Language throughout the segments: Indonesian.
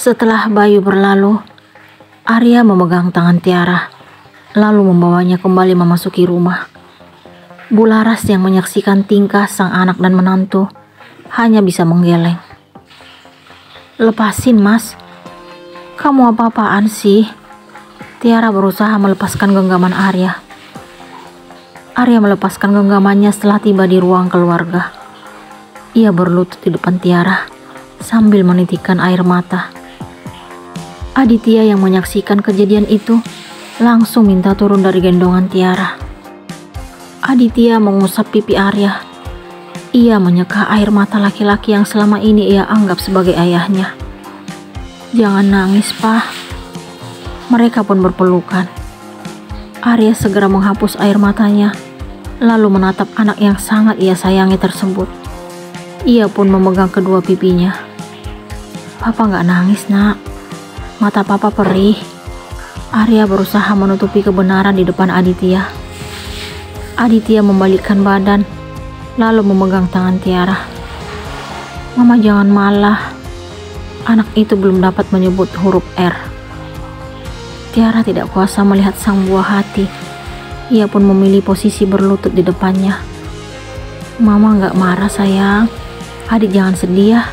Setelah Bayu berlalu, Arya memegang tangan Tiara, lalu membawanya kembali memasuki rumah. Bularas yang menyaksikan tingkah sang anak dan menantu hanya bisa menggeleng. "Lepasin, Mas. Kamu apa-apaan sih?" Tiara berusaha melepaskan genggaman Arya. Arya melepaskan genggamannya setelah tiba di ruang keluarga. Ia berlutut di depan Tiara sambil menitikkan air mata. Aditya yang menyaksikan kejadian itu langsung minta turun dari gendongan Tiara. Aditya mengusap pipi Arya. Ia menyeka air mata laki-laki yang selama ini ia anggap sebagai ayahnya. "Jangan nangis, Pak." Mereka pun berpelukan. Arya segera menghapus air matanya, lalu menatap anak yang sangat ia sayangi tersebut. Ia pun memegang kedua pipinya. "Papa gak nangis, Nak. Mata Papa perih." Arya berusaha menutupi kebenaran di depan Aditya. Aditya membalikkan badan, lalu memegang tangan Tiara. "Mama jangan malah." Anak itu belum dapat menyebut huruf R. Tiara tidak kuasa melihat sang buah hati. Ia pun memilih posisi berlutut di depannya. "Mama gak marah, sayang. Adik jangan sedih ya."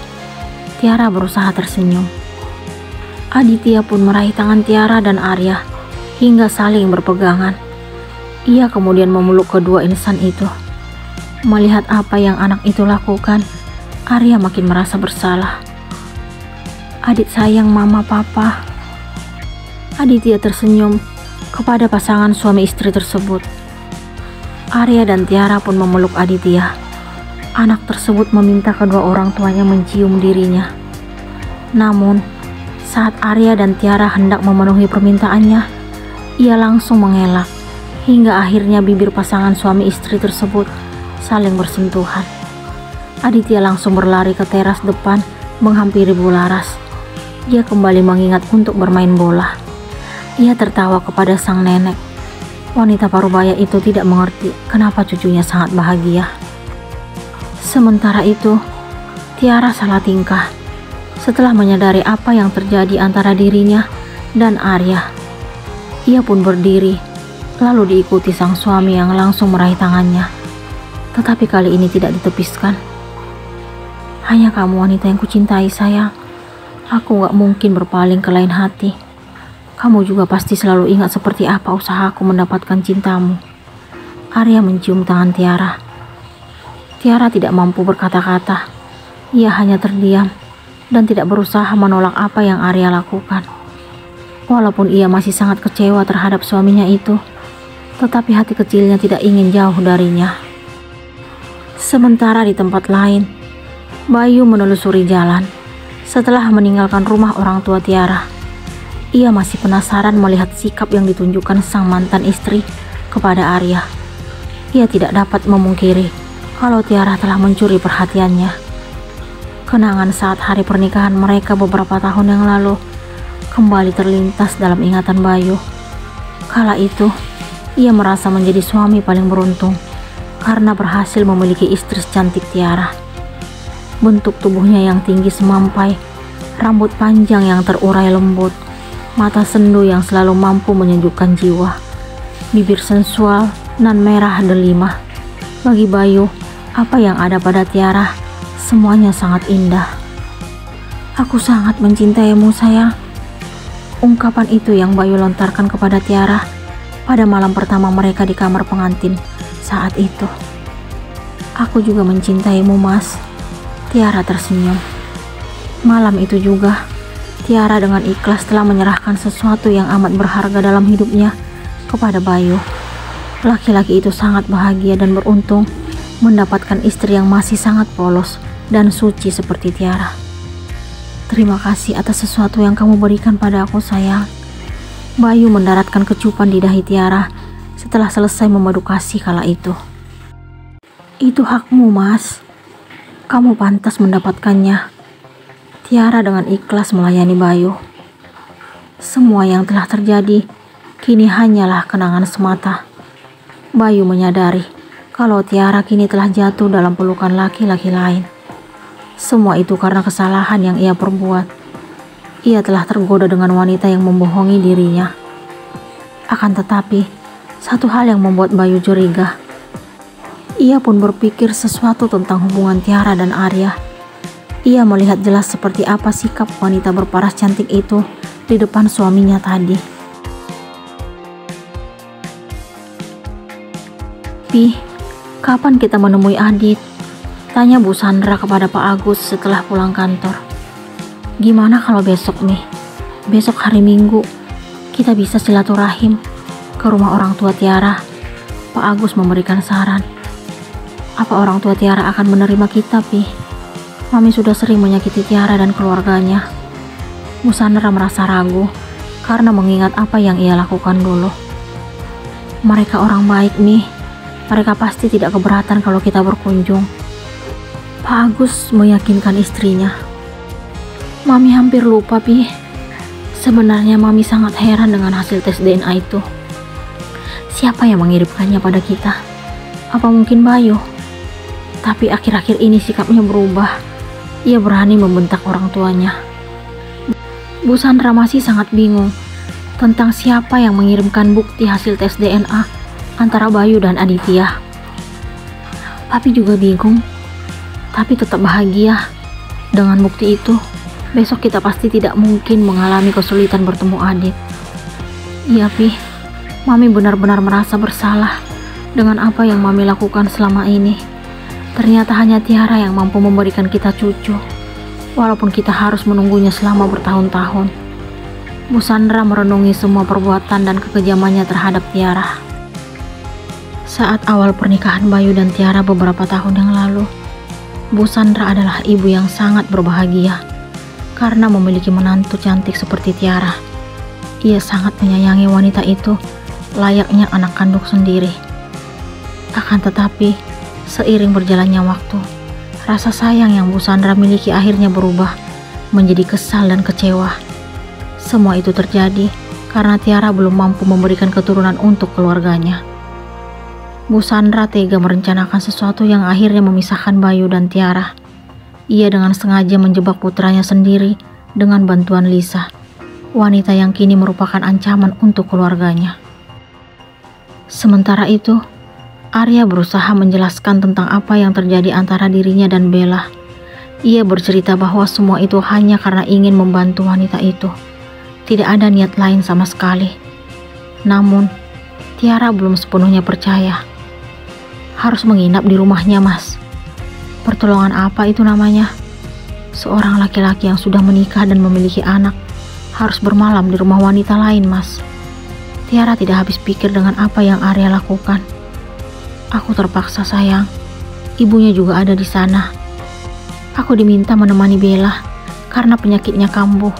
Tiara berusaha tersenyum. Aditya pun meraih tangan Tiara dan Arya hingga saling berpegangan. Ia kemudian memeluk kedua insan itu. Melihat apa yang anak itu lakukan, Arya makin merasa bersalah. "Adik sayang Mama, Papa." Aditya tersenyum kepada pasangan suami istri tersebut. Arya dan Tiara pun memeluk Aditya. Anak tersebut meminta kedua orang tuanya mencium dirinya. Namun, saat Arya dan Tiara hendak memenuhi permintaannya, ia langsung mengelak hingga akhirnya bibir pasangan suami istri tersebut saling bersentuhan. Aditya langsung berlari ke teras depan menghampiri Bularas. Dia kembali mengingat untuk bermain bola. Ia tertawa kepada sang nenek. Wanita parubaya itu tidak mengerti kenapa cucunya sangat bahagia. Sementara itu, Tiara salah tingkah. Setelah menyadari apa yang terjadi antara dirinya dan Arya, ia pun berdiri, lalu diikuti sang suami yang langsung meraih tangannya. Tetapi kali ini tidak ditepiskan. "Hanya kamu wanita yang kucintai, sayang. Aku gak mungkin berpaling ke lain hati. Kamu juga pasti selalu ingat seperti apa usahaku mendapatkan cintamu." Arya mencium tangan Tiara. Tiara tidak mampu berkata-kata. Ia hanya terdiam dan tidak berusaha menolak apa yang Arya lakukan. Walaupun ia masih sangat kecewa terhadap suaminya itu, tetapi hati kecilnya tidak ingin jauh darinya. Sementara di tempat lain, Bayu menelusuri jalan. Setelah meninggalkan rumah orang tua Tiara, ia masih penasaran melihat sikap yang ditunjukkan sang mantan istri kepada Arya. Ia tidak dapat memungkiri kalau Tiara telah mencuri perhatiannya. Kenangan saat hari pernikahan mereka beberapa tahun yang lalu kembali terlintas dalam ingatan Bayu. Kala itu, ia merasa menjadi suami paling beruntung karena berhasil memiliki istri secantik Tiara. Bentuk tubuhnya yang tinggi semampai, rambut panjang yang terurai lembut, mata sendu yang selalu mampu menyejukkan jiwa, bibir sensual nan merah delima. Bagi Bayu, apa yang ada pada Tiara semuanya sangat indah. "Aku sangat mencintaimu, sayang." Ungkapan itu yang Bayu lontarkan kepada Tiara pada malam pertama mereka di kamar pengantin saat itu. "Aku juga mencintaimu, Mas." Tiara tersenyum. Malam itu juga, Tiara dengan ikhlas telah menyerahkan sesuatu yang amat berharga dalam hidupnya kepada Bayu. Laki-laki itu sangat bahagia dan beruntung mendapatkan istri yang masih sangat polos dan suci seperti Tiara. "Terima kasih atas sesuatu yang kamu berikan pada aku, sayang." Bayu mendaratkan kecupan di dahi Tiara setelah selesai memadu kasih kala itu. "Itu hakmu, Mas. Kamu pantas mendapatkannya." Tiara dengan ikhlas melayani Bayu. Semua yang telah terjadi kini hanyalah kenangan semata. Bayu menyadari kalau Tiara kini telah jatuh dalam pelukan laki-laki lain. Semua itu karena kesalahan yang ia perbuat. Ia telah tergoda dengan wanita yang membohongi dirinya. Akan tetapi, satu hal yang membuat Bayu curiga. Ia pun berpikir sesuatu tentang hubungan Tiara dan Arya. Ia melihat jelas seperti apa sikap wanita berparas cantik itu di depan suaminya tadi. "Pi, kapan kita menemui Adit?" tanya Bu Sandra kepada Pak Agus setelah pulang kantor. "Gimana kalau besok nih? Besok hari Minggu, kita bisa silaturahim ke rumah orang tua Tiara." Pak Agus memberikan saran. "Apa orang tua Tiara akan menerima kita, Pi? Mami sudah sering menyakiti Tiara dan keluarganya." Bu Sandra merasa ragu karena mengingat apa yang ia lakukan dulu. "Mereka orang baik, Mi. Mereka pasti tidak keberatan kalau kita berkunjung." Pak Agus meyakinkan istrinya. "Mami hampir lupa, Pi. Sebenarnya Mami sangat heran dengan hasil tes DNA itu. Siapa yang mengirimkannya pada kita? Apa mungkin Bayu? Tapi akhir-akhir ini sikapnya berubah. Ia berani membentak orang tuanya." Bu Sandra masih sangat bingung tentang siapa yang mengirimkan bukti hasil tes DNA antara Bayu dan Aditya. Papi juga bingung, tapi tetap bahagia. Dengan bukti itu, besok kita pasti tidak mungkin mengalami kesulitan bertemu Adit. "Iya, Pi. Mami benar-benar merasa bersalah dengan apa yang Mami lakukan selama ini. Ternyata hanya Tiara yang mampu memberikan kita cucu, walaupun kita harus menunggunya selama bertahun-tahun." Bu Sandra merenungi semua perbuatan dan kekejamannya terhadap Tiara. Saat awal pernikahan Bayu dan Tiara beberapa tahun yang lalu, Bu Sandra adalah ibu yang sangat berbahagia karena memiliki menantu cantik seperti Tiara. Ia sangat menyayangi wanita itu layaknya anak kandung sendiri. Akan tetapi, seiring berjalannya waktu, rasa sayang yang Bu Sandra miliki akhirnya berubah menjadi kesal dan kecewa. Semua itu terjadi karena Tiara belum mampu memberikan keturunan untuk keluarganya. Bu Sandra tega merencanakan sesuatu yang akhirnya memisahkan Bayu dan Tiara. Ia dengan sengaja menjebak putranya sendiri dengan bantuan Lisa, wanita yang kini merupakan ancaman untuk keluarganya. Sementara itu, Arya berusaha menjelaskan tentang apa yang terjadi antara dirinya dan Bella. Ia bercerita bahwa semua itu hanya karena ingin membantu wanita itu. Tidak ada niat lain sama sekali. Namun, Tiara belum sepenuhnya percaya. "Harus menginap di rumahnya, Mas. Pertolongan apa itu namanya? Seorang laki-laki yang sudah menikah dan memiliki anak harus bermalam di rumah wanita lain, Mas." Tiara tidak habis pikir dengan apa yang Arya lakukan. "Aku terpaksa, sayang. Ibunya juga ada di sana. Aku diminta menemani Bella karena penyakitnya kambuh."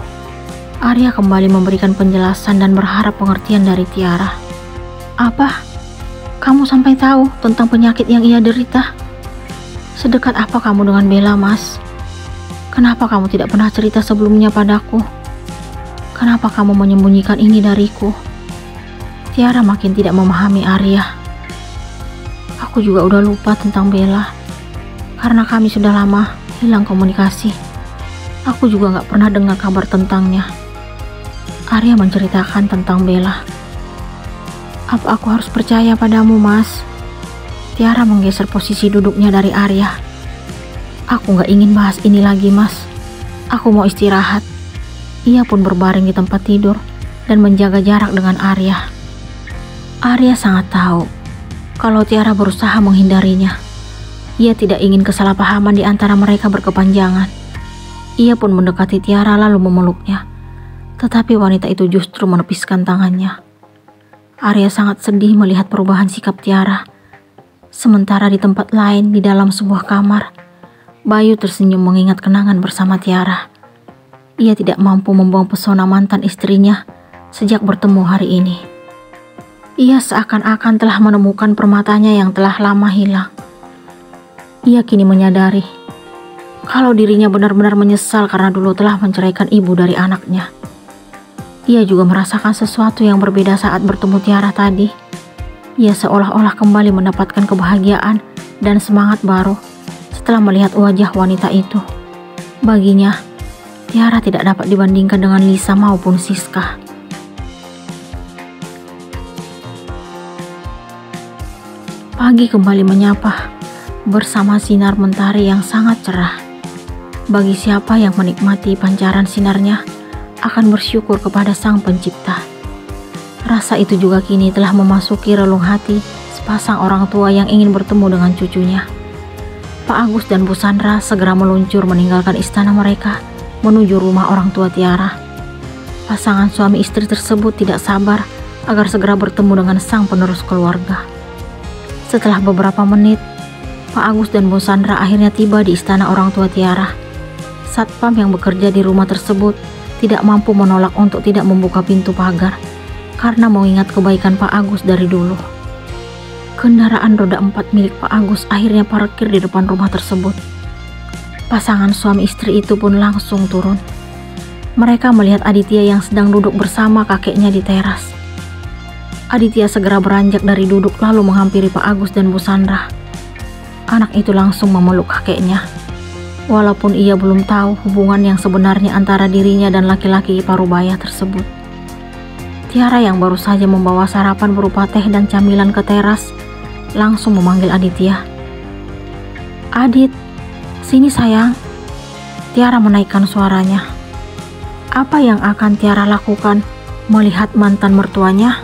Arya kembali memberikan penjelasan dan berharap pengertian dari Tiara. "Apa? Kamu sampai tahu tentang penyakit yang ia derita? Sedekat apa kamu dengan Bella, Mas? Kenapa kamu tidak pernah cerita sebelumnya padaku? Kenapa kamu menyembunyikan ini dariku?" Tiara makin tidak memahami Arya. "Aku juga udah lupa tentang Bella. Karena kami sudah lama hilang komunikasi. Aku juga gak pernah dengar kabar tentangnya." Arya menceritakan tentang Bella. "Apa aku harus percaya padamu, Mas?" Tiara menggeser posisi duduknya dari Arya. "Aku gak ingin bahas ini lagi, Mas. Aku mau istirahat." Ia pun berbaring di tempat tidur dan menjaga jarak dengan Arya. Arya sangat tahu kalau Tiara berusaha menghindarinya. Ia tidak ingin kesalahpahaman di antara mereka berkepanjangan. Ia pun mendekati Tiara lalu memeluknya. Tetapi wanita itu justru menepiskan tangannya. Arya sangat sedih melihat perubahan sikap Tiara. Sementara di tempat lain di dalam sebuah kamar, Bayu tersenyum mengingat kenangan bersama Tiara. Ia tidak mampu membuang pesona mantan istrinya sejak bertemu hari ini. Ia seakan-akan telah menemukan permatanya yang telah lama hilang. Ia kini menyadari kalau dirinya benar-benar menyesal karena dulu telah menceraikan ibu dari anaknya. Ia juga merasakan sesuatu yang berbeda saat bertemu Tiara tadi. Ia seolah-olah kembali mendapatkan kebahagiaan dan semangat baru setelah melihat wajah wanita itu. Baginya, Tiara tidak dapat dibandingkan dengan Lisa maupun Siska. Pagi kembali menyapa bersama sinar mentari yang sangat cerah. Bagi siapa yang menikmati pancaran sinarnya akan bersyukur kepada Sang Pencipta. Rasa itu juga kini telah memasuki relung hati sepasang orang tua yang ingin bertemu dengan cucunya. Pak Agus dan Bu Sandra segera meluncur meninggalkan istana mereka menuju rumah orang tua Tiara. Pasangan suami istri tersebut tidak sabar agar segera bertemu dengan sang penerus keluarga. Setelah beberapa menit, Pak Agus dan Bu Sandra akhirnya tiba di istana orang tua Tiara. Satpam yang bekerja di rumah tersebut tidak mampu menolak untuk tidak membuka pintu pagar karena mengingat kebaikan Pak Agus dari dulu. Kendaraan roda 4 milik Pak Agus akhirnya parkir di depan rumah tersebut. Pasangan suami istri itu pun langsung turun. Mereka melihat Aditya yang sedang duduk bersama kakeknya di teras. Aditya segera beranjak dari duduk lalu menghampiri Pak Agus dan Bu Sandra. Anak itu langsung memeluk kakeknya. Walaupun ia belum tahu hubungan yang sebenarnya antara dirinya dan laki-laki parubaya tersebut. Tiara yang baru saja membawa sarapan berupa teh dan camilan ke teras langsung memanggil Aditya. "Adit, sini sayang." Tiara menaikkan suaranya. Apa yang akan Tiara lakukan melihat mantan mertuanya?